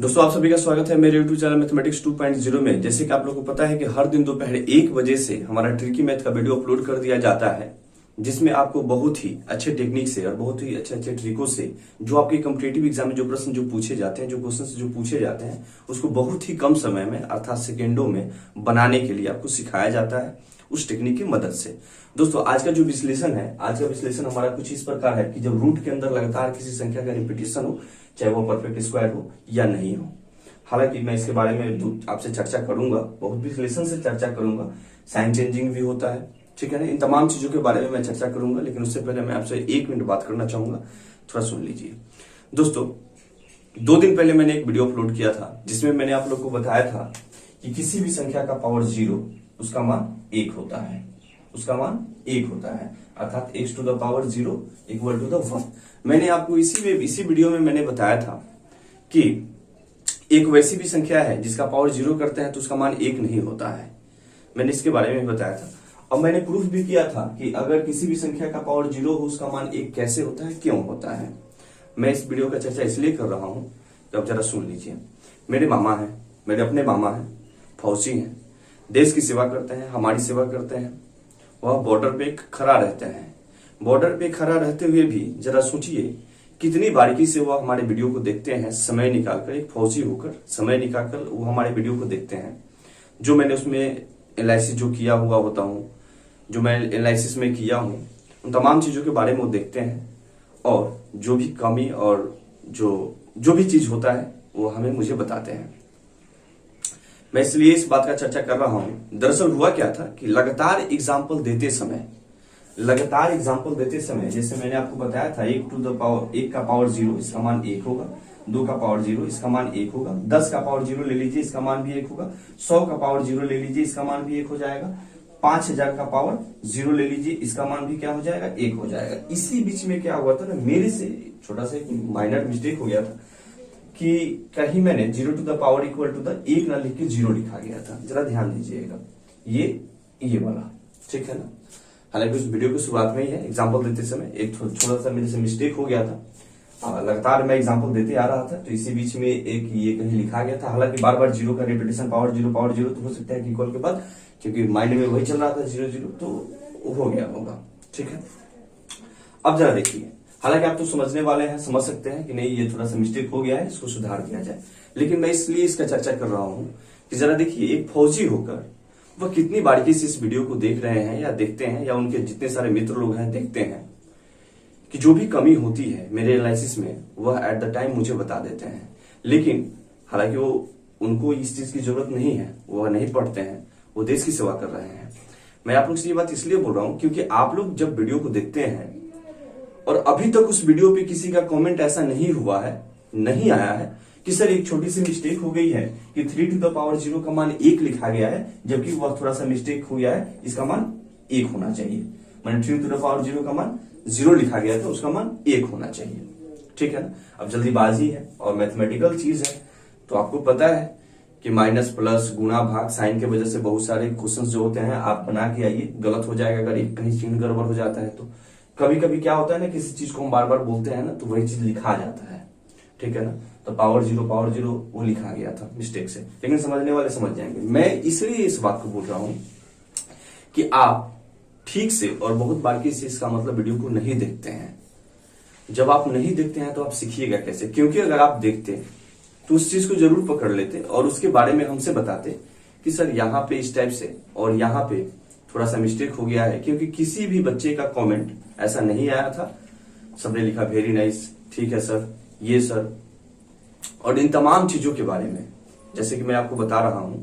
दोस्तों आप सभी का स्वागत है मेरे YouTube चैनल मैथमेटिक्स 2.0 में। जैसे कि आप लोगों को पता है कि हर दिन दोपहर 1 बजे से हमारा ट्रिकी मैथ का वीडियो अपलोड कर दिया जाता है, जिसमें आपको बहुत ही अच्छे टेक्निक से और बहुत ही अच्छे अच्छे ट्रिकों से जो आपके कॉम्पिटिटिव एग्जाम में जो प्रश्न जो पूछे जाते हैं, जो क्वेश्चन जो पूछे जाते हैं, उसको बहुत ही कम समय में अर्थात सेकेंडों में बनाने के लिए आपको सिखाया जाता है उस टेक्निक की मदद से। दोस्तों आज का जो विश्लेषण है, आज का विश्लेषण हमारा कुछ इस प्रकार है कि जब रूट के अंदर लगातार किसी संख्या का रिपीटेशन हो, चाहे वो परफेक्ट स्क्वायर हो या नहीं हो। हालांकि मैं इसके बारे में आपसे चर्चा करूंगा, बहुत विश्लेषण से चर्चा करूंगा, साइन चेंजिंग भी होता है, ठीक है ना, इन तमाम चीजों के बारे में मैं चर्चा करूंगा। लेकिन उससे पहले मैं आपसे 1 मिनट बात करना चाहूंगा, थोड़ा सुन लीजिए। दोस्तों 2 दिन पहले मैंने एक वीडियो अपलोड किया था जिसमें मैंने आप लोग को बताया था कि किसी भी संख्या का पावर 0 उसका मान 1 होता है, उसका मान 1 होता है, अर्थात x to the power 0 equal to the 1। मैंने आपको इसी वीडियो में मैंने बताया था कि एक वैसी भी संख्या है जिसका पावर 0 करते हैं तो उसका मान 1 नहीं होता है। मैंने इसके बारे में बताया था और मैंने प्रूफ भी किया था कि अगर किसी भी संख्या का पावर 0 हो उसका मान 1 कैसे होता है, क्यों होता है। मैं इस वीडियो का चर्चा इसलिए कर रहा हूं कि अब जरा सुन लीजिए। मेरे मामा है, मेरे अपने मामा है, फौजी हैं, देश की सेवा करते हैं, हमारी सेवा करते हैं। वह बॉर्डर पे खड़ा रहते हैं। बॉर्डर पे खड़ा रहते हुए भी जरा सोचिए कितनी बारीकी से वो हमारे वीडियो को देखते हैं, समय निकालकर, एक फौजी होकर समय निकालकर वो हमारे वीडियो को देखते हैं। जो मैंने उसमें एनालिसिस जो किया हुआ होता हूँ, जो मैं एनालिसिस में किया हूँ, उन तमाम चीजों के बारे में वो देखते हैं और जो भी कमी और जो भी चीज होता है वो हमें मुझे बताते हैं। मैं इसलिए इस बात का चर्चा कर रहा हूं। दरअसल हुआ क्या था कि लगातार एग्जाम्पल देते समय जैसे मैंने आपको बताया था 1 का पावर 0 इसका मान 1 होगा, 2 का पावर 0 इसका मान 1 होगा, 10 का पावर 0 ले लीजिए इसका मान भी 1 होगा, 100 का पावर 0 ले लीजिए इसका मान भी 1 हो जाएगा, 5000 का पावर 0 ले लीजिए इसका मान भी क्या हो जाएगा, 1 हो जाएगा। इसी बीच में क्या हुआ था ना, मेरे से छोटा सा एक माइनर मिस्टेक हो गया था कि कहीं मैंने 0 to the power equal to the 1 ना लिख के 0 लिखा गया था। जरा ध्यान दीजिएगा, ये वाला, ठीक है ना। हालांकि उस वीडियो की शुरुआत में ही है, एग्जांपल देते समय एक छोटा सा मेरे से मिस्टेक हो गया था। लगातार मैं एग्जांपल देते आ रहा था तो इसी बीच में एक ये कहीं लिखा गया था। हालांकि बार बार 0 का रिपीटेशन पावर 0 तो हो सकता है कि इक्वल के बाद, क्योंकि माइंड में वही चल रहा था 0 तो हो गया होगा, ठीक है। अब जरा देखिए, हालांकि आप तो समझने वाले हैं, समझ सकते हैं कि नहीं ये थोड़ा सा मिस्टेक हो गया है, इसको सुधार दिया जाए। लेकिन मैं इसलिए इसका चर्चा कर रहा हूं कि जरा देखिए एक फौजी होकर वह कितनी बारीकी से इस वीडियो को देख रहे हैं या देखते हैं, या उनके जितने सारे मित्र लोग हैं देखते हैं कि जो भी कमी होती है मेरे एनालिसिस में वह एट द टाइम मुझे बता देते हैं। लेकिन हालांकि उनको इस चीज की जरूरत नहीं है, वह नहीं पढ़ते हैं, वो देश की सेवा कर रहे हैं। मैं आप लोग से ये बात इसलिए बोल रहा हूं क्योंकि आप लोग जब वीडियो को देखते हैं और अभी तक उस वीडियो पे किसी का कमेंट ऐसा नहीं हुआ है, नहीं आया है कि सर एक छोटी सी मिस्टेक हो गई है कि 3 टू द पावर 0 का मान 1 लिखा गया है, जबकि वह थोड़ा सा मिस्टेक हो गया है, इसका मान 1 होना चाहिए। मैंने 3 टू द पावर 0 का मान 0 लिखा गया था, उसका मान 1 होना चाहिए, ठीक है ना। अब जल्दीबाजी है और मैथमेटिकल चीज है तो आपको पता है कि माइनस प्लस गुणा भाग साइन के वजह से बहुत सारे क्वेश्चन जो होते हैं आप बना के आइए, गलत हो जाएगा अगर एक कहीं चिन्ह गड़बड़ हो जाता है तो। कभी कभी क्या होता है ना, किसी चीज को हम बार बार बोलते हैं ना तो वही चीज लिखा जाता है, ठीक है ना। तो पावर 0 वो लिखा गया था मिस्टेक से, लेकिन समझने वाले समझ जाएंगे। मैं इसलिए इस बात को बोल रहा हूं कि आप ठीक से और बहुत बारीकी से इसका मतलब वीडियो को नहीं देखते हैं। जब आप नहीं देखते हैं तो आप सीखिएगा कैसे, क्योंकि अगर आप देखते तो उस चीज को जरूर पकड़ लेते और उसके बारे में हमसे बताते कि सर यहाँ पे इस टाइप से और यहाँ पे थोड़ा सा मिस्टेक हो गया है। क्योंकि किसी भी बच्चे का कमेंट ऐसा नहीं आया था, सबने लिखा वेरी नाइस, ठीक है सर, ये सर, और इन तमाम चीजों के बारे में जैसे कि मैं आपको बता रहा हूं,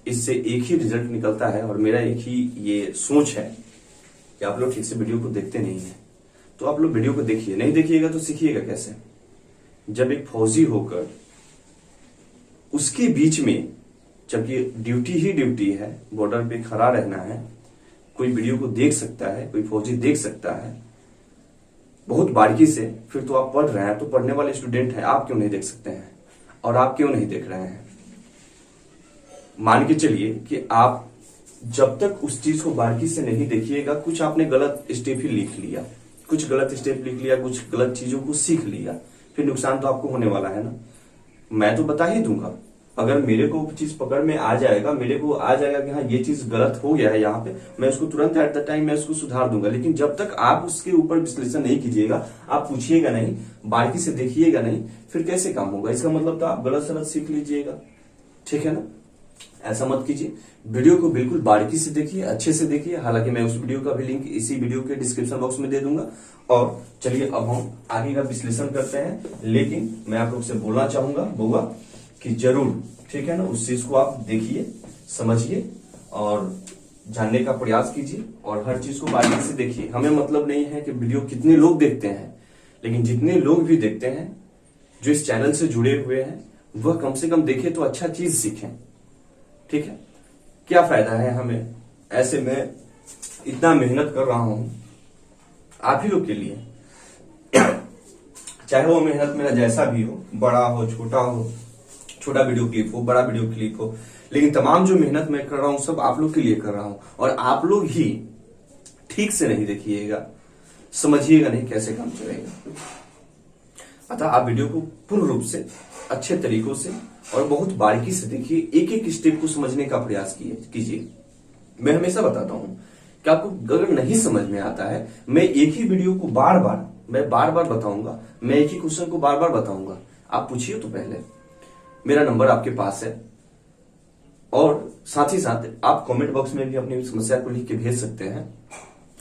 इससे एक ही रिजल्ट निकलता है और मेरा एक ही ये सोच है कि आप लोग ठीक से वीडियो को देखते नहीं है। तो आप लोग वीडियो को देखिए, नहीं देखिएगा तो सीखिएगा कैसे। जब एक फौजी होकर उसके बीच में, जबकि ड्यूटी ही ड्यूटी है, बॉर्डर पे खड़ा रहना है, कोई वीडियो को देख सकता है, कोई फौजी देख सकता है बहुत बारीकी से, फिर तो आप पढ़ रहे हैं, तो पढ़ने वाले स्टूडेंट हैं, आप क्यों नहीं देख सकते हैं? और आप क्यों नहीं देख रहे हैं? मान के चलिए कि आप जब तक उस चीज को बारीकी से नहीं देखिएगा, कुछ आपने गलत स्टेप ही लिख लिया, कुछ गलत चीजों को सीख लिया, फिर नुकसान तो आपको होने वाला है ना। मैं तो बता ही दूंगा। अगर मेरे को चीज पकड़ में आ जाएगा, मेरे को आ जाएगा कि हाँ ये चीज गलत हो गया है यहाँ पे, मैं उसको तुरंत एट द टाइम मैं उसको सुधार दूंगा। लेकिन जब तक आप उसके ऊपर विश्लेषण नहीं कीजिएगा, आप पूछिएगा नहीं, बारीकी से देखिएगा नहीं, फिर कैसे काम होगा? इसका मतलब तो आप गलत सलत सीख लीजिएगा, ठीक है ना? ऐसा मत कीजिए। वीडियो को बिल्कुल बारीकी से देखिए, अच्छे से देखिए। हालांकि मैं उस वीडियो का भी लिंक इसी वीडियो के डिस्क्रिप्शन बॉक्स में दे दूंगा। और चलिए अब हम आगे का विश्लेषण करते हैं। लेकिन मैं आप लोग से बोलना चाहूंगा बउआ कि जरूर, ठीक है ना, उस चीज को आप देखिए, समझिए और जानने का प्रयास कीजिए और हर चीज को बारीकी से देखिए। हमें मतलब नहीं है कि वीडियो कितने लोग देखते हैं, लेकिन जितने लोग भी देखते हैं जो इस चैनल से जुड़े हुए हैं, वह कम से कम देखें तो अच्छा चीज सीखें, ठीक है? क्या फायदा है हमें? ऐसे में इतना मेहनत कर रहा हूं आप ही लोग के लिए, चाहे वो मेहनत मेरा जैसा भी हो, बड़ा हो छोटा हो, छोटा वीडियो क्लिप हो, बड़ा वीडियो क्लिप हो, लेकिन तमाम जो मेहनत मैं कर रहा हूं सब आप लोग के लिए कर रहा हूं। और आप लोग ही ठीक से नहीं देखिएगा, समझिएगा नहीं कैसे काम चलेगा। अतः आप वीडियो को पूर्ण रूप से, अच्छे तरीकों से और बहुत बारीकी से देखिए, एक एक स्टेप को समझने का प्रयास कीजिए। मैं हमेशा बताता हूं कि आपको अगर नहीं समझ में आता है, मैं एक ही वीडियो को बार बार बताऊंगा, मैं एक ही क्वेश्चन को बार बार बताऊंगा। आप पूछिए तो पहले, मेरा नंबर आपके पास है और साथ ही साथ आप कमेंट बॉक्स में भी अपनी समस्या को लिख के भेज सकते हैं।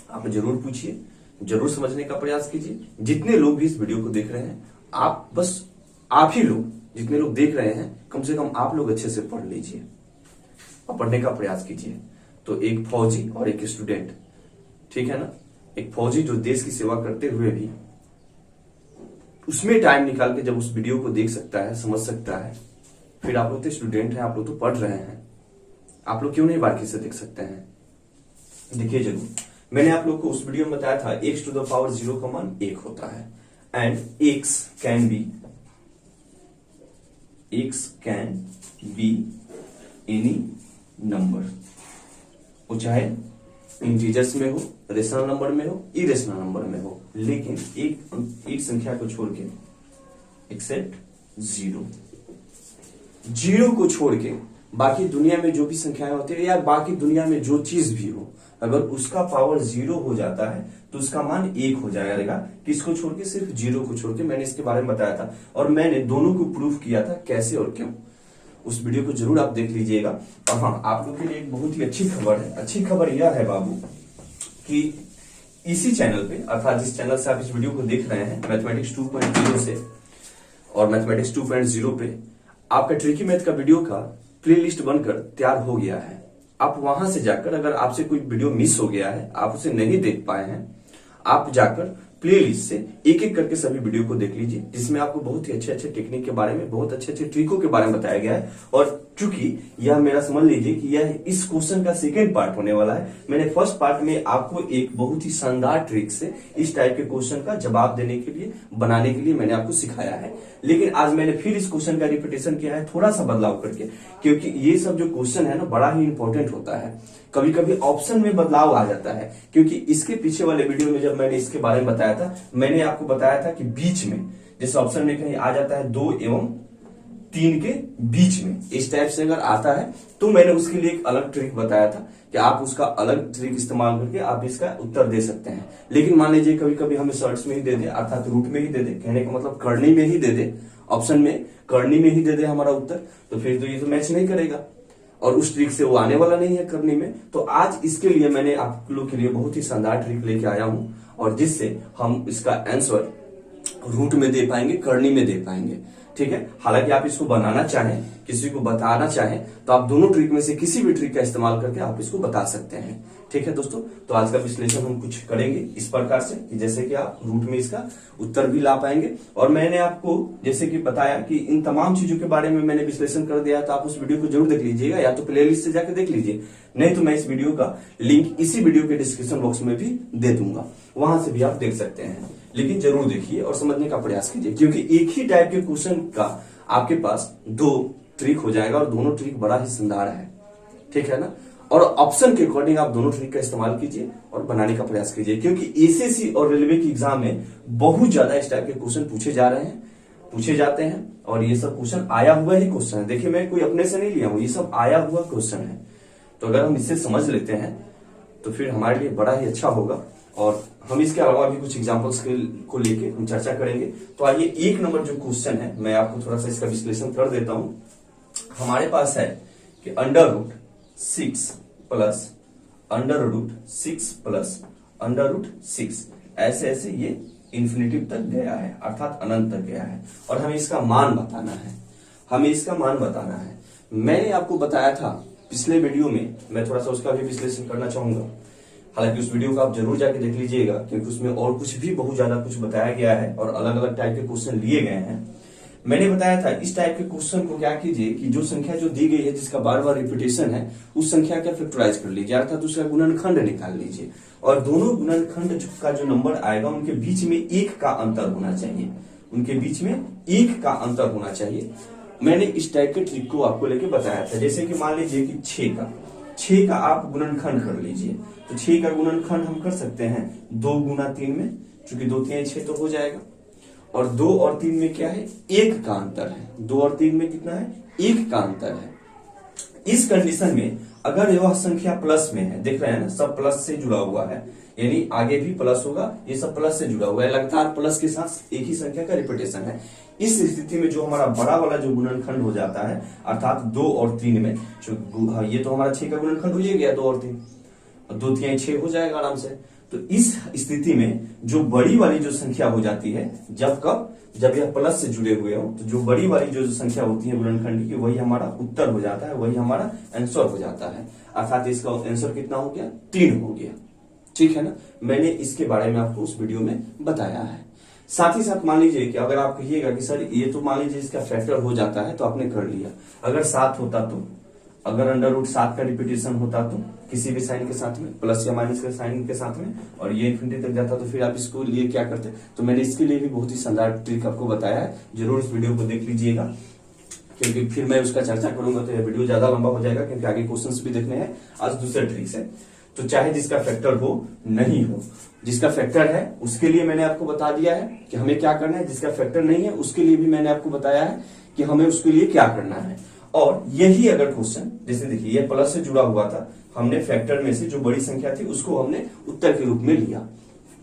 आप जरूर पूछिए, जरूर समझने का प्रयास कीजिए। जितने लोग भी इस वीडियो को देख रहे हैं, आप बस आप ही लोग, जितने लोग देख रहे हैं, कम से कम आप लोग अच्छे से पढ़ लीजिए और पढ़ने का प्रयास कीजिए। तो एक फौजी और एक स्टूडेंट, ठीक है ना, एक फौजी जो देश की सेवा करते हुए भी उसमें टाइम निकाल के जब उस वीडियो को देख सकता है, समझ सकता है, फिर आप लोग तो स्टूडेंट हैं, आप लोग तो पढ़ रहे हैं, आप लोग क्यों नहीं बारीकी से देख सकते हैं? देखिए जरूर, मैंने आप लोग को उस वीडियो में बताया था x टू द पावर 0 का मान 1 होता है and x can be any number, वो चाहे इंटीजर्स में हो, रेशनल नंबर में हो, इरेशनल नंबर में हो, लेकिन एक संख्या को छोड़ के, एक्सेप्ट 0 को छोड़ के बाकी दुनिया में जो भी संख्याएं होती है या बाकी दुनिया में जो चीज भी हो, अगर उसका पावर 0 हो जाता है तो उसका मान 1 हो जाएगा। किसको छोड़ के? सिर्फ 0 को छोड़ के। मैंने इसके बारे में बताया था और मैंने दोनों को प्रूफ किया था, कैसे और क्यों। उस वीडियो को जरूर आप देख लीजिएगा। और हाँ, आप लोग के लिए एक बहुत ही अच्छी खबर है। अच्छी खबर यह है बाबू कि इसी चैनल पे, अर्थात जिस चैनल से आप इस वीडियो को देख रहे हैं, मैथमेटिक्स 2.0 से और मैथमेटिक्स 2.0 पे आपका ट्रिकी मैथ का वीडियो का प्लेलिस्ट बनकर तैयार हो गया है। आप वहां से जाकर, अगर आपसे कोई वीडियो मिस हो गया है, आप उसे नहीं देख पाए हैं, आप जाकर प्लेलिस्ट से एक एक करके सभी वीडियो को देख लीजिए, जिसमें आपको बहुत ही अच्छे अच्छे टेक्निक के बारे में, बहुत अच्छे अच्छे ट्रिकों के बारे में बताया गया है। और चूंकि यह मेरा समझ लीजिए कि यह इस क्वेश्चन का सेकेंड पार्ट होने वाला है। मैंने फर्स्ट पार्ट में आपको एक बहुत ही शानदार ट्रिक से इस टाइप के क्वेश्चन का जवाब देने के लिए, बनाने के लिए मैंने आपको सिखाया है। लेकिन आज मैंने फिर इस क्वेश्चन का रिपीटेशन किया है, थोड़ा सा बदलाव करके, क्योंकि ये सब जो क्वेश्चन है ना, बड़ा ही इंपॉर्टेंट होता है। कभी कभी ऑप्शन में बदलाव आ जाता है, क्योंकि इसके पीछे वाले वीडियो में जब मैंने इसके बारे में बताया था, मैंने आपको बताया था कि बीच में, जिस ऑप्शन में कहीं आ जाता है 2 एवं 3 के बीच में, इस टाइप से अगर आता है तो मैंने उसके लिए एक अलग ट्रिक बताया था कि आप उसका अलग ट्रिक इस्तेमाल करके आप इसका उत्तर दे सकते हैं। लेकिन मान लीजिए कभी कभी हमें शॉर्ट्स में ही दे दे, अर्थात रूट में ही दे दे, कहने का मतलब करनी में ही दे दे, ऑप्शन में करनी में ही दे दे हमारा उत्तर, तो फिर तो ये तो मैच नहीं करेगा और उस ट्रिक से वो आने वाला नहीं है करनी में। तो आज इसके लिए मैंने आप लोग के लिए बहुत ही शानदार ट्रिक लेके आया हूं, और जिससे हम इसका आंसर रूट में दे पाएंगे, करनी में दे पाएंगे, ठीक है। हालांकि आप इसको बनाना चाहें, किसी को बताना चाहें, तो आप दोनों ट्रिक में से किसी भी ट्रिक का इस्तेमाल करके आप इसको बता सकते हैं, ठीक है दोस्तों। तो आज का विश्लेषण हम कुछ करेंगे इस प्रकार से कि जैसे कि आप रूट में इसका उत्तर भी ला पाएंगे। और मैंने आपको जैसे कि बताया कि इन तमाम चीजों के बारे में मैंने विश्लेषण कर दिया, तो आप उस वीडियो को जरूर देख लीजिएगा, या तो प्लेलिस्ट से जाकर देख लीजिए, नहीं तो मैं इस वीडियो का लिंक इसी वीडियो के डिस्क्रिप्शन बॉक्स में भी दे दूंगा, वहां से भी आप देख सकते हैं। लेकिन जरूर देखिए और समझने का प्रयास कीजिए, क्योंकि एक ही टाइप के क्वेश्चन का आपके पास 2 ट्रिक हो जाएगा और दोनों ट्रिक बड़ा ही शानदार है, ठीक है ना। और ऑप्शन के अकॉर्डिंग आप दोनों ट्रिक का इस्तेमाल कीजिए और बनाने का प्रयास कीजिए, क्योंकि एसएससी और रेलवे की एग्जाम में बहुत ज्यादा इस टाइप के क्वेश्चन पूछे जा रहे हैं पूछे जाते हैं और ये सब क्वेश्चन आया हुआ ही क्वेश्चन है। देखिए मैं कोई अपने से नहीं लिया हूं, ये सब आया हुआ क्वेश्चन है। तो अगर हम इसे समझ लेते हैं तो फिर हमारे लिए बड़ा ही अच्छा होगा। और हम इसके अलावा भी कुछ एग्जांपल्स को लेके हम चर्चा करेंगे। तो आइए 1 नंबर जो क्वेश्चन है मैं आपको थोड़ा सा इसका विश्लेषण कर देता हूं। हमारे पास है कि √6 प्लस √6 ऐसे ऐसे ये इन्फिनिटिव तक गया है, अर्थात अनंत तक गया है। और हमें इसका मान बताना है। मैंने आपको बताया था पिछले वीडियो में, मैं थोड़ा सा उसका भी विश्लेषण करना चाहूंगा। हालांकि उस वीडियो को आप जरूर जाके देख लीजिएगा, क्योंकि उसमें और कुछ भी बहुत ज्यादा कुछ बताया गया है और अलग अलग टाइप के क्वेश्चन लिए गए हैं। मैंने बताया था इस टाइप के क्वेश्चन को क्या कीजिए कि जो संख्या जो दी गई है जिसका बार बार रिपीटेशन है, उस संख्या का फैक्टराइज कर लीजिए, अर्थात उसका गुणनखंड निकाल लीजिए। और दोनों गुणनखंड का जो नंबर आएगा उनके बीच में 1 का अंतर होना चाहिए। मैंने इस टाइप के ट्रिक को आपको लेके बताया था। जैसे कि मान लीजिए कि 6 का आप गुणनखंड कर लीजिए, तो 6 का गुणनखंड हम कर सकते हैं 2 गुना 3 में, चूंकि 2 3 6 तो हो जाएगा। और 2 और 3 में क्या है, 1 का अंतर है। 2 और 3 में कितना है, 1 का अंतर है। इस कंडीशन में अगर यह संख्या प्लस में है, देख रहे हैं ना, सब प्लस से जुड़ा हुआ है, यानी आगे भी प्लस होगा, ये सब प्लस से जुड़ा हुआ है, लगातार प्लस के साथ एक ही संख्या का रिपीटेशन है। इस स्थिति में जो हमारा बड़ा वाला जो गुणनखंड हो जाता है, अर्थात 2 और 3 में, ये तो हमारा 6 का गुणनखंड हो ही गया, 2 और 3, 2 3 6 हो जाएगा आराम से। तो इस स्थिति में जो बड़ी वाली जो संख्या हो जाती है, जब यह प्लस से जुड़े हुए हो, तो जो बड़ी वाली जो संख्या होती है गुणनखंड की, वही हमारा उत्तर हो जाता है, वही हमारा आंसर हो जाता है। अर्थात इसका आंसर कितना हो गया, 3 हो गया। ठीक है ना, मैंने इसके बारे में आपको उस वीडियो में बताया है। साथ ही साथ मान लीजिए कि अगर आप कहिएगा कि सर ये तो मान लीजिए इसका फैक्टर हो जाता है, तो आपने कर लिया। अगर 7 होता तो, अगर √7 का रिपीटेशन होता तो किसी भी साइन के साथ में, प्लस या माइनस के साइन के साथ में, और ये इन्फिनिटी तक जाता, तो फिर आप इसको लिए क्या करते। तो मैंने इसके लिए भी बहुत ही शानदार ट्रिक आपको बताया है, जरूर इस वीडियो को देख लीजिएगा, क्योंकि फिर मैं उसका चर्चा करूंगा तो यह वीडियो ज्यादा लंबा हो जाएगा, क्योंकि आगे क्वेश्चंस भी देखने हैं आज दूसरे ट्रिक से। तो चाहे जिसका फैक्टर हो नहीं हो, जिसका फैक्टर है उसके लिए मैंने आपको बता दिया है कि हमें क्या करना है, जिसका फैक्टर नहीं है उसके लिए भी मैंने आपको बताया है कि हमें उसके लिए क्या करना है। और यही अगर क्वेश्चन, जैसे देखिए ये प्लस से जुड़ा हुआ था, हमने फैक्टर में से जो बड़ी संख्या थी उसको हमने उत्तर के रूप में लिया।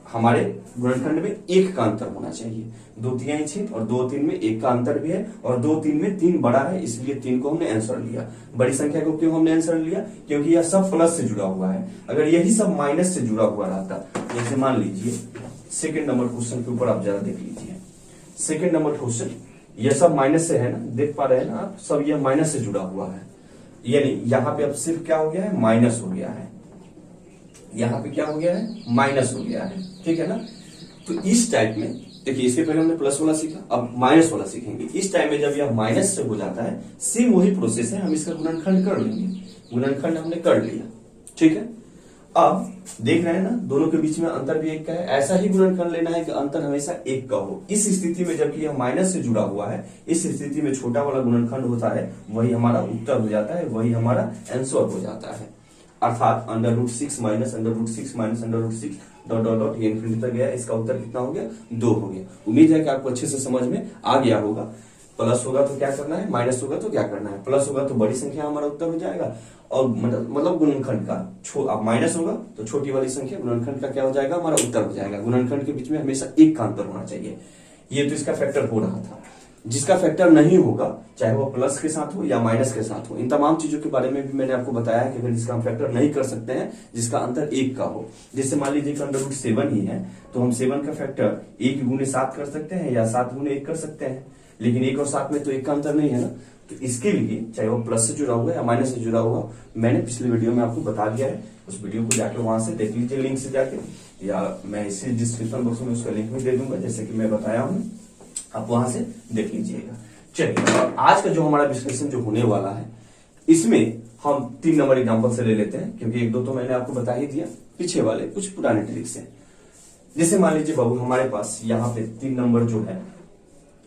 हमारे गुणनखंड में 1 का अंतर होना चाहिए, 2 3 6 और 2 3 में 1 का अंतर भी है, और 2 3 में 3 बड़ा है, इसलिए 3 को हमने आंसर लिया। बड़ी संख्या को क्यों हमने आंसर लिया, क्योंकि यह सब प्लस से जुड़ा हुआ है। अगर यही सब माइनस से जुड़ा हुआ रहता, जैसे मान लीजिए 2 नंबर क्वेश्चन के ऊपर आप जरा देख लीजिए, 2 नंबर क्वेश्चन, यह सब माइनस से है ना, देख पा रहे हैं ना आप, सब यह माइनस से जुड़ा हुआ है, यानी यहाँ पे अब सिर्फ क्या हो गया है, माइनस हो गया है। यहाँ पे क्या हो गया है, माइनस हो गया है। ठीक है ना, तो इस टाइप में देखिए, इसके पहले हमने प्लस वाला सीखा, अब माइनस वाला सीखेंगे। इस टाइम में जब यह माइनस से हो जाता है, सेम वही प्रोसेस है, हम इसका गुणनखंड कर लेंगे। गुणनखंड हमने कर लिया, ठीक है। अब देख रहे हैं ना, दोनों के बीच में अंतर भी 1 का है। ऐसा ही गुणनखंड लेना है कि अंतर हमेशा 1 का हो। इस स्थिति में जबकि यह माइनस से जुड़ा हुआ है, इस स्थिति में छोटा वाला गुणनखंड होता है, वही हमारा उत्तर हो जाता है, वही हमारा आंसर हो जाता है। अर्थात √6 minus √6 minus √6 dot dot dot, ये इन्फिनिटी तक गया। इसका उत्तर कितना हो गया, 2 हो गया। उम्मीद है कि आपको अच्छे से समझ में आ गया होगा। प्लस होगा तो क्या करना है, माइनस होगा तो क्या करना है। प्लस होगा तो बड़ी संख्या हमारा उत्तर हो जाएगा, और मतलब गुणनखंड का अब माइनस होगा तो छोटी वाली संख्या गुणनखंड का क्या हो जाएगा, हमारा उत्तर हो जाएगा। गुणनखंड के बीच में हमेशा 1 का अंतर होना चाहिए। ये तो इसका फैक्टर हो रहा था। जिसका फैक्टर नहीं होगा, चाहे वो प्लस के साथ हो या माइनस के साथ हो, इन तमाम चीजों के बारे में भी मैंने आपको बताया है कि अगर जिसका हम फैक्टर नहीं कर सकते हैं, जिसका अंतर 1 का हो, जैसे मान लीजिए √7 ही है, तो हम 7 का फैक्टर 1 गुने 7 कर सकते हैं या 7 गुने 1 कर सकते हैं, लेकिन 1 और 7 में तो 1 का अंतर नहीं है ना। तो इसके लिए चाहे वो प्लस से जुड़ा हुआ या माइनस से जुड़ा हुआ, मैंने पिछले वीडियो में आपको बता दिया है। उस वीडियो को जाके वहां से देख लीजिए, लिंक से जाके, या मैं इसी डिस्क्रिप्शन बॉक्स में उसका लिंक भी दे दूंगा, जैसे कि मैं बताया हूं, आप वहां से देख लीजिएगा। चलिए, आज का जो हमारा विश्लेषण जो होने वाला है, इसमें हम 3 नंबर एग्जांपल से ले लेते हैं, क्योंकि 1 2 तो मैंने आपको बता ही दिया, पीछे वाले कुछ पुराने ट्रिक से। जैसे मान लीजिए बाबू, हमारे पास यहाँ पे 3 नंबर जो है,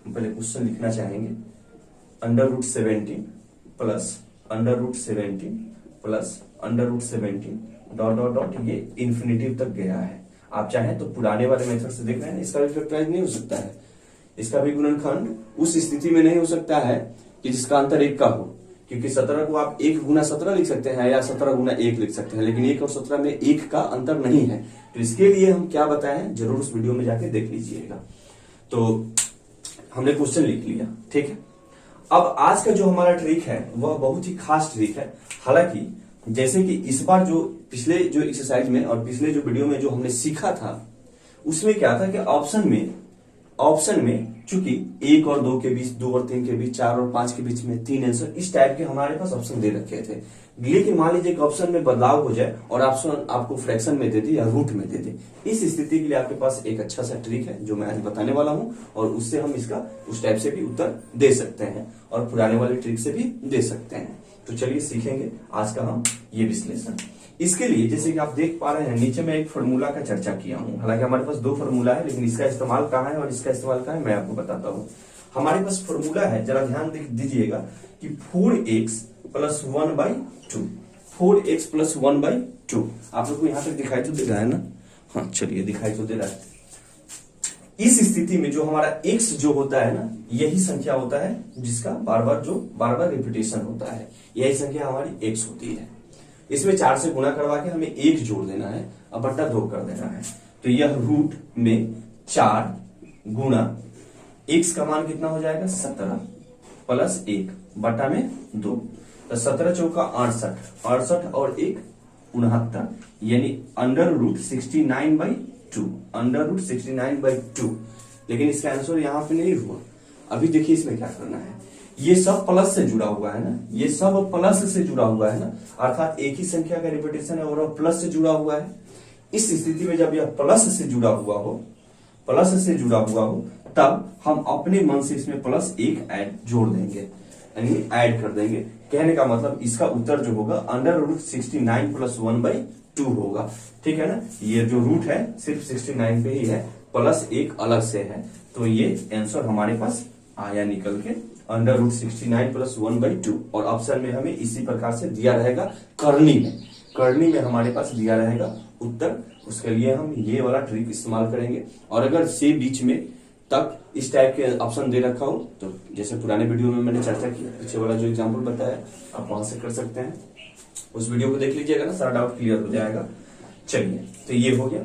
पहले क्वेश्चन लिखना चाहेंगे, √17 plus √17 plus √17 dot dot dot, ये इन्फिनिटी तक गया है। आप चाहें तो पुराने वाले मेथड से देख रहे हैं, इसका भी फैक्टराइज नहीं हो सकता है, इसका भी गुणनखंड उस स्थिति में नहीं हो सकता है कि जिसका अंतर 1 का हो, क्योंकि 17 को आप 1 गुना 17 लिख सकते हैं या 17 गुना 1 लिख सकते हैं, लेकिन 1 और 17 में 1 का अंतर नहीं है। तो इसके लिए हम क्या बताए हैं जरूर उस वीडियो में जाके देख लीजिएगा। तो हमने क्वेश्चन लिख लिया, ठीक है। अब आज का जो हमारा ट्रिक है वह बहुत ही खास ट्रिक है। हालांकि जैसे कि इस बार जो पिछले जो एक्सरसाइज में और पिछले जो वीडियो में जो हमने सीखा था उसमें क्या था कि ऑप्शन में चूंकि 1 और 2 के बीच, 2 और 3 के बीच, 4 और 5 के बीच में 3 आंसर, इस टाइप के हमारे पास ऑप्शन दे रखे थे। लेकिन मान लीजिए कि ऑप्शन में बदलाव हो जाए और ऑप्शन आपको फ्रैक्शन में दे दे या रूट में दे दे, इस स्थिति के लिए आपके पास एक अच्छा सा ट्रिक है जो मैं आज बताने वाला हूं, और उससे हम इसका उस टाइप से भी उत्तर दे सकते हैं और पुराने वाले ट्रिक से भी दे सकते हैं। तो चलिए सीखेंगे आज का हम ये विश्लेषण। इसके लिए जैसे कि आप देख पा रहे हैं नीचे मैं एक फार्मूला का चर्चा किया हूं। हालांकि हमारे पास 2 फार्मूला है, लेकिन इसका इस्तेमाल कहाँ है और इसका इस्तेमाल कहाँ है मैं आपको बताता हूं। हमारे पास फार्मूला है, जरा ध्यान दीजिएगा कि 4x + 1/2, 4x + 1/2। आप लोग को यहाँ तक दिखाई तो दे रहा है ना? हाँ चलिए, दिखाई तो दे रहा है। इस स्थिति में जो हमारा x जो होता है ना, यही संख्या होता है जिसका बार बार रिपीटेशन होता है, यही संख्या हमारी x होती है। इसमें 4 से गुणा करवा के हमें 1 जोड़ देना है और बट्टा 2 कर देना है। तो यह रूट में 4 गुणा x का मान कितना हो जाएगा 17 + 1 बटा में 2, तो 17 चौका 68, 68 और 1 69, यानी √69/2, लेकिन इसका आंसर यहाँ पे नहीं हुआ। अभी देखिए इसमें क्या करना है, ये सब प्लस से जुड़ा हुआ है ना, ये सब प्लस से जुड़ा हुआ है ना, अर्थात एक ही संख्या का रिपीटेशन है और प्लस से जुड़ा हुआ है। इस स्थिति में जब यह प्लस से जुड़ा हुआ हो तब हम अपने मन से इसमें +1 जोड़ देंगे, यानी ऐड कर देंगे। कहने का मतलब इसका उत्तर जो होगा √69 + 1/2 होगा, ठीक है ना। ये जो रूट है सिर्फ 69 पे ही है, +1 अलग से है, तो ये आंसर हमारे पास आया निकल के √69 + 1/2। और ऑप्शन में हमें इसी प्रकार से दिया रहेगा, करनी में हमारे पास दिया रहेगा उत्तर। उसके लिए हम ये वाला ट्रिक इस्तेमाल करेंगे। और अगर से बीच में तक इस टाइप के ऑप्शन दे रखा हो तो जैसे पुराने वीडियो में मैंने चर्चा की, पीछे वाला जो एग्जाम्पल बताया आप वहां से कर सकते हैं, उस वीडियो को देख लीजिएगा ना, सारा डाउट क्लियर हो जाएगा। चलिए, तो ये हो गया।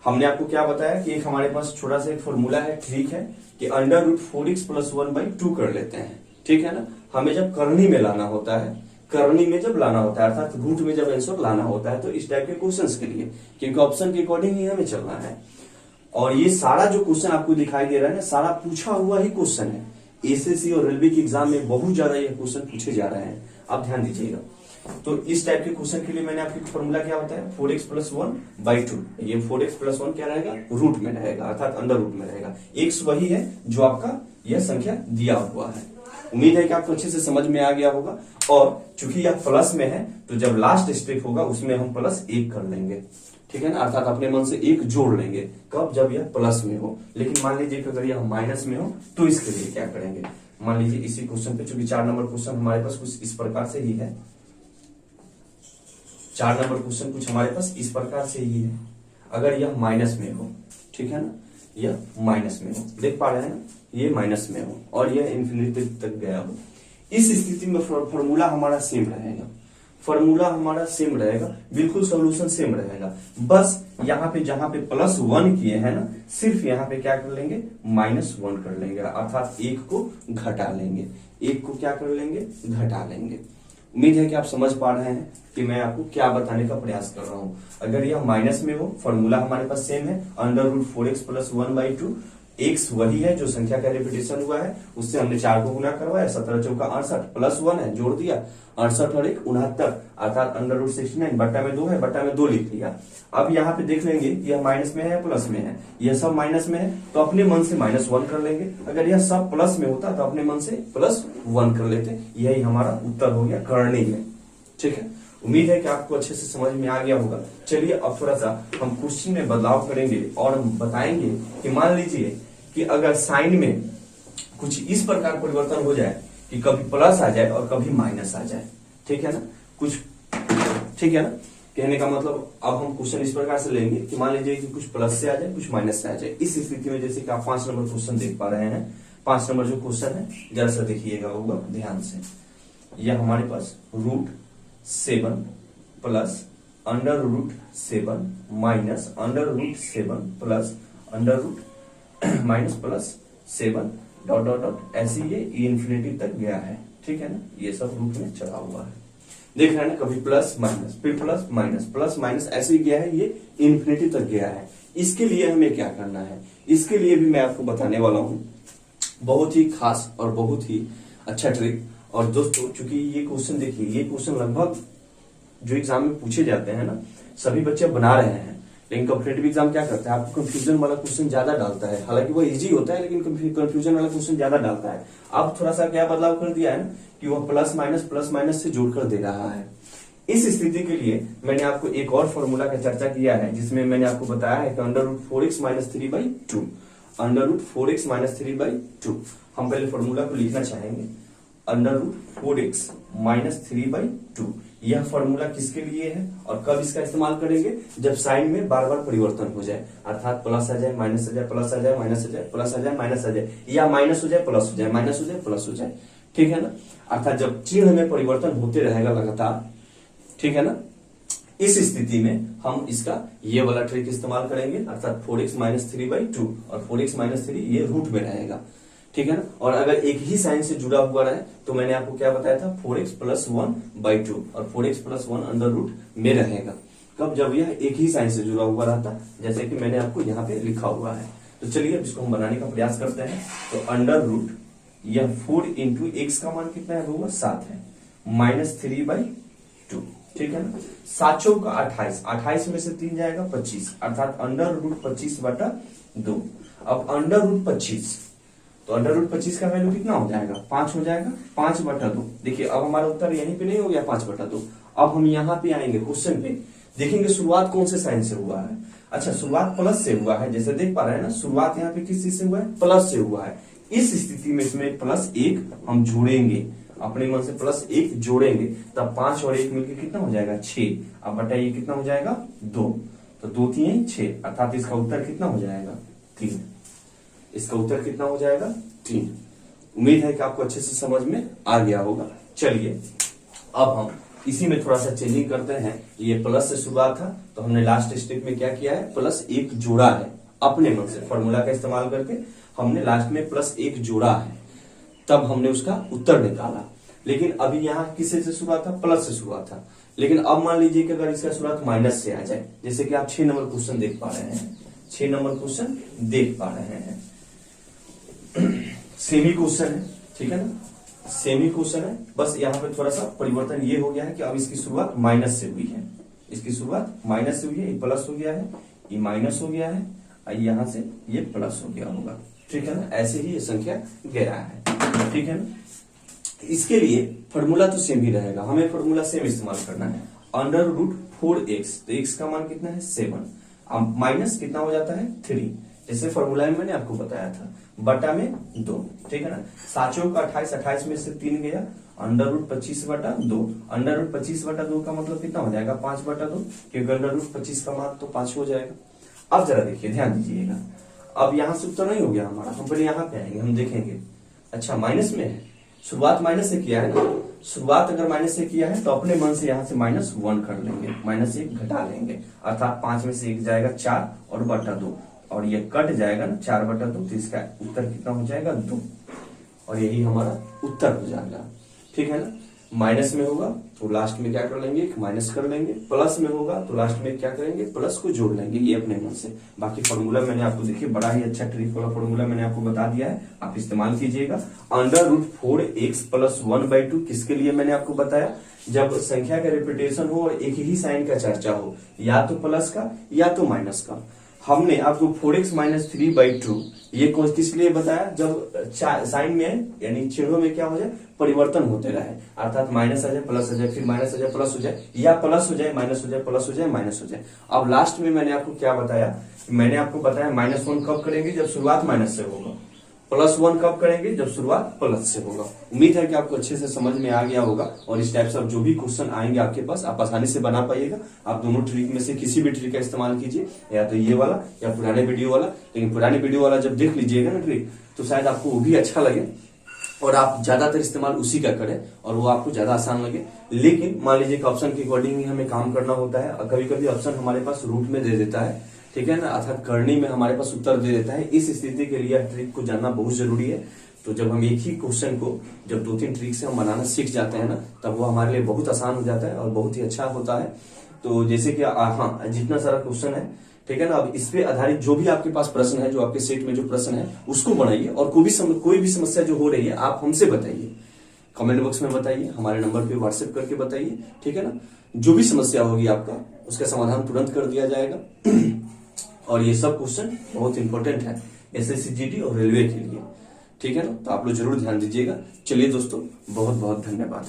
हमने आपको क्या बताया कि एक हमारे पास छोटा सा एक फॉर्मूला है, ठीक है, कि √4x + 1/2 कर लेते हैं, ठीक है ना। हमें जब करनी में लाना होता है, अर्थात रूट में जब आंसर लाना होता है, तो इस टाइप के क्वेश्चंस के लिए, क्योंकि ऑप्शन के अकॉर्डिंग ही हमें चलना है। और ये सारा जो क्वेश्चन आपको दिखाई दे रहा है ना, सारा पूछा हुआ ही क्वेश्चन है। एसएससी और रेलवे के एग्जाम में बहुत ज्यादा ये क्वेश्चन पूछे जा रहे हैं, आप ध्यान दीजिएगा। तो इस टाइप के क्वेश्चन के लिए मैंने आपको फॉर्मूला क्या बताया, 4x + 1/2। ये 4x + 1 क्या रहेगा, रूट में रहेगा, अर्थात अंडर रूट में रहेगा। x वही है जो आपका यह संख्या दिया हुआ है। उम्मीद है कि आपको अच्छे से समझ में आ गया होगा। और चूंकि यह प्लस में है तो जब लास्ट स्टेप होगा उसमें हम +1 कर लेंगे, ठीक है ना, अर्थात अपने मन से 1 जोड़ लेंगे। कब, जब यह प्लस में हो। लेकिन मान लीजिए अगर यह माइनस में हो तो इसके लिए क्या करेंगे, मान लीजिए इसी क्वेश्चन पे, चूंकि 4 नंबर क्वेश्चन हमारे पास कुछ इस प्रकार से ही है, 4 नंबर क्वेश्चन कुछ हमारे पास इस प्रकार से ही है। अगर यह माइनस में हो, ठीक है ना, यह माइनस में हो, देख पा रहे हैं ना, ये माइनस में हो और यह इन्फिनिटी तक गया हो, इस स्थिति में फॉर्मूला हमारा सेम रहेगा, बिल्कुल सॉल्यूशन सेम रहेगा। बस यहाँ पे जहां पे +1 किए हैं ना, सिर्फ यहाँ पे क्या कर लेंगे, -1 कर लेंगे, अर्थात 1 को घटा लेंगे। 1 को क्या कर लेंगे, घटा लेंगे। उम्मीद है कि आप समझ पा रहे हैं कि मैं आपको क्या बताने का प्रयास कर रहा हूं। अगर यह माइनस में हो, फॉर्मूला हमारे पास सेम है, √4x + 1/2। x वही है जो संख्या का रिपीटेशन हुआ है, उससे हमने 4 को गुना करवाया, 17 चौका 68, +1 है जोड़ दिया, 68 और 1 69, अर्थात √69 बट्टा में 2 है, बट्टा में 2 लिख लिया। अब यहाँ पे देख लेंगे यह माइनस में है या प्लस में है, यह सब माइनस में है तो अपने मन से -1 कर लेंगे। अगर यह सब प्लस में होता तो अपने मन से +1 कर लेते। यही हमारा उत्तर हो गया करनी में, ठीक है। उम्मीद है कि आपको अच्छे से समझ में आ गया होगा। चलिए अब थोड़ा सा हम क्वेश्चन में बदलाव करेंगे और हम बताएंगे कि मान लीजिए कि अगर साइन में कुछ इस प्रकार परिवर्तन हो जाए कि कभी प्लस आ जाए और कभी माइनस आ जाए, ठीक है ना, कुछ, ठीक है ना। कहने का मतलब अब हम क्वेश्चन इस प्रकार से लेंगे कि मान लीजिए कि कुछ प्लस से आ जाए, कुछ माइनस से आ जाए। इस स्थिति में जैसे कि आप 5 नंबर क्वेश्चन देख पा रहे हैं, 5 नंबर जो क्वेश्चन है जरा सा देखिएगा होगा ध्यान से। यह हमारे पास √7 plus √7 minus √7 plus minus plus 7 dot dot dot ऐसे ये इन्फिनिटी तक गया है, ठीक है ना। ये सब रूट में चढ़ा हुआ है, देख रहे हैं ना, कभी प्लस माइनस फिर प्लस माइनस ऐसे ही गया है, ये इन्फिनिटी तक गया है। इसके लिए हमें क्या करना है, इसके लिए भी मैं आपको बताने वाला हूं, बहुत ही खास और बहुत ही अच्छा ट्रिक। और दोस्तों चूंकि ये क्वेश्चन देखिए, ये क्वेश्चन लगभग जो एग्जाम में पूछे जाते हैं ना, सभी बच्चे बना रहे हैं, लेकिन कॉम्पिटेटिव एग्जाम क्या करता है, आपको कंफ्यूजन वाला क्वेश्चन ज्यादा डालता है। हालांकि वो इजी होता है लेकिन कंफ्यूजन वाला क्वेश्चन ज्यादा डालता है। अब थोड़ा सा क्या बदलाव कर दिया है कि वो प्लस माइनस से जोड़कर दे रहा है। इस स्थिति के लिए मैंने आपको एक और फॉर्मूला का चर्चा किया है, जिसमें मैंने आपको बताया है कि √4x - 3/2 √4x - 3/2। हम पहले फॉर्मूला को लिखना चाहेंगे, √4x - 3/2। यह फॉर्मूला किसके लिए है और कब इसका इस्तेमाल करेंगे, जब साइन में बार बार परिवर्तन हो जाए, अर्थात प्लस आ जाए, माइनस आ जाए, प्लस आ जाए, माइनस आ जाए, प्लस आ जाए, माइनस आ जाए, या माइनस हो जाए, प्लस हो जाए, माइनस हो जाए, प्लस हो जाए, ठीक है ना। अर्थात जब चिन्ह में परिवर्तन होते रहेगा लगातार, ठीक है ना, इस स्थिति में हम इसका ये वाला ट्रिक इस्तेमाल करेंगे, अर्थात 4x - 3/2 और 4x - 3 ये रूट में रहेगा, ठीक है ना। और अगर एक ही साइन से जुड़ा हुआ रहे तो मैंने आपको क्या बताया था, 4x + 1/2 और 4x + 1 अंडर रूट में रहेगा। कब, जब यह एक ही साइन से जुड़ा हुआ रहता, जैसे कि मैंने आपको यहाँ पे लिखा हुआ है। तो चलिए अब इसको हम बनाने का प्रयास करते हैं। तो अंडर रूट यह 4 × x का मान कितना है, होगा 7 है, -3/2, ठीक है ना। 7 × 28, 28 में से 3 जाएगा 25, अर्थात √25/2। अब √25, तो √25 का वैल्यू कितना हो जाएगा, 5 हो जाएगा, 5/2। देखिए अब हमारा उत्तर यहीं पे नहीं हो गया 5/2। अब हम यहाँ पे आएंगे क्वेश्चन पे, देखेंगे शुरुआत कौन से साइन से हुआ है। अच्छा, शुरुआत प्लस से हुआ है, जैसे देख पा रहे हैं ना, शुरुआत यहाँ पे किस चीज से हुआ है, प्लस से हुआ है। इस स्थिति में इसमें +1 हम जोड़ेंगे, अपने मन से +1 जोड़ेंगे, तब 5 और 1 मिलकर कितना हो जाएगा, 6। अब बताइए कितना हो जाएगा, 2। तो 2 3 6, अर्थात इसका उत्तर कितना हो जाएगा, 3। इसका उत्तर कितना हो जाएगा, 3। उम्मीद है कि आपको अच्छे से समझ में आ गया होगा। चलिए अब हम इसी में थोड़ा सा चेंजिंग करते हैं। ये प्लस से शुरुआत था, तो हमने लास्ट स्टेप में क्या किया है, +1 जोड़ा है, अपने मन से फॉर्मूला का इस्तेमाल करके हमने लास्ट में +1 जोड़ा है, तब हमने उसका उत्तर निकाला। लेकिन अभी यहाँ किससे से शुरुआत था, प्लस से शुरुआत था। लेकिन अब मान लीजिए कि अगर इसका शुरुआत माइनस से आ जाए, जैसे कि आप 6 नंबर क्वेश्चन देख पा रहे हैं, 6 नंबर क्वेश्चन देख पा रहे हैं, सेमी क्वेश्चन है, ठीक है ना, सेमी क्वेश्चन है। बस यहाँ पे थोड़ा सा परिवर्तन ये हो गया है कि अब इसकी शुरुआत माइनस से हुई है, इसकी शुरुआत माइनस से हुई है, ये प्लस हो गया है, ये माइनस हो गया है, यहां से ये प्लस हो गया होगा, ठीक है ना। ऐसे ही ये संख्या गया है, ठीक है ना। इसके लिए फॉर्मूला तो सेम ही रहेगा, हमें फॉर्मूला सेम इस्तेमाल करना है। √4x, तो x का मान कितना है, 7, अब माइनस कितना हो जाता है, 3, जैसे फॉर्मूला में मैंने आपको बताया था, बटा में 2, ठीक है ना। 7 × 28, 28 में से 3 गया, √25/2, √25/2 का मतलब कितना हो जाएगा, 5/2, क्योंकि √25 का मान तो 5 हो जाएगा। अब जरा देखिए, ध्यान दीजिएगा, अब यहां से उत्तर नहीं हो गया हमारा, हम पहले यहाँ पे आएंगे, हम देखेंगे, अच्छा माइनस में है, शुरुआत माइनस से किया है ना, शुरुआत अगर माइनस से किया है तो अपने मन से यहाँ से -1 कर लेंगे, -1 घटा लेंगे, अर्थात 5 में से 1 जाएगा 4 और /2, और ये कट जाएगा ना 4/2, तो इसका उत्तर कितना हो जाएगा, 2, और यही हमारा उत्तर हो जाएगा, ठीक है ना। माइनस में होगा तो लास्ट में क्या कर लेंगे, माइनस कर लेंगे, प्लस में होगा तो लास्ट में क्या करेंगे, प्लस को जोड़ लेंगे, ये अपने मन से। बाकी फॉर्मूला मैंने आपको देखिए बड़ा ही अच्छा ट्रिक वाला फॉर्मूला मैंने आपको बता दिया है, आप इस्तेमाल कीजिएगा। √4x + 1/2 किसके लिए मैंने आपको बताया, जब संख्या का रिपीटेशन हो और एक ही साइन का चर्चा हो, या तो प्लस का या तो माइनस का। हमने आपको 4x - 3/2 ये किस लिए बताया, जब साइन में यानी चिन्हों में क्या हो जाए, परिवर्तन होते रहे, अर्थात माइनस आ जाए, प्लस आ जाए, फिर माइनस आ जाए, प्लस हो जाए, या प्लस हो जाए, माइनस हो जाए, प्लस हो जाए, माइनस हो जाए। अब लास्ट में मैंने आपको क्या बताया, मैंने आपको बताया -1 कब करेंगे, जब शुरुआत माइनस से होगा, +1 कब करेंगे, जब शुरुआत प्लस से होगा। उम्मीद है कि आपको अच्छे से समझ में आ गया होगा और इस टाइप से अब जो भी क्वेश्चन आएंगे आपके पास आप आसानी से बना पाइएगा। आप दोनों ट्रिक में से किसी भी ट्रिक का इस्तेमाल कीजिए, या तो ये वाला या पुराने वीडियो वाला। लेकिन पुराने वीडियो वाला जब देख लीजिएगा ना ट्रिक, तो शायद आपको वो भी अच्छा लगे और आप ज्यादातर इस्तेमाल उसी का करें और वो आपको ज्यादा आसान लगे। लेकिन मान लीजिए कि ऑप्शन के अकॉर्डिंग ही हमें काम करना होता है और कभी कभी ऑप्शन हमारे पास रूट में दे देता है, ठीक है ना, अर्थात करनी में हमारे पास उत्तर दे देता है। इस स्थिति के लिए ट्रिक को जानना बहुत जरूरी है। तो जब हम एक ही क्वेश्चन को जब 2-3 ट्रिक से हम बनाना सीख जाते हैं ना, तब वो हमारे लिए बहुत आसान हो जाता है और बहुत ही अच्छा होता है। तो जैसे कि हाँ, जितना सारा क्वेश्चन है, ठीक है ना, अब इस पे आधारित जो भी आपके पास प्रश्न है, जो आपके सेट में जो प्रश्न है उसको बनाइए और कोई भी समस्या जो हो रही है आप हमसे बताइए, कमेंट बॉक्स में बताइए, हमारे नंबर पे व्हाट्सएप करके बताइए, ठीक है ना। जो भी समस्या होगी आपका उसका समाधान तुरंत कर दिया जाएगा। और ये सब क्वेश्चन बहुत इंपॉर्टेंट है SSC GD और रेलवे के लिए, ठीक है ना। तो आप लोग जरूर ध्यान दीजिएगा। चलिए दोस्तों, बहुत बहुत धन्यवाद।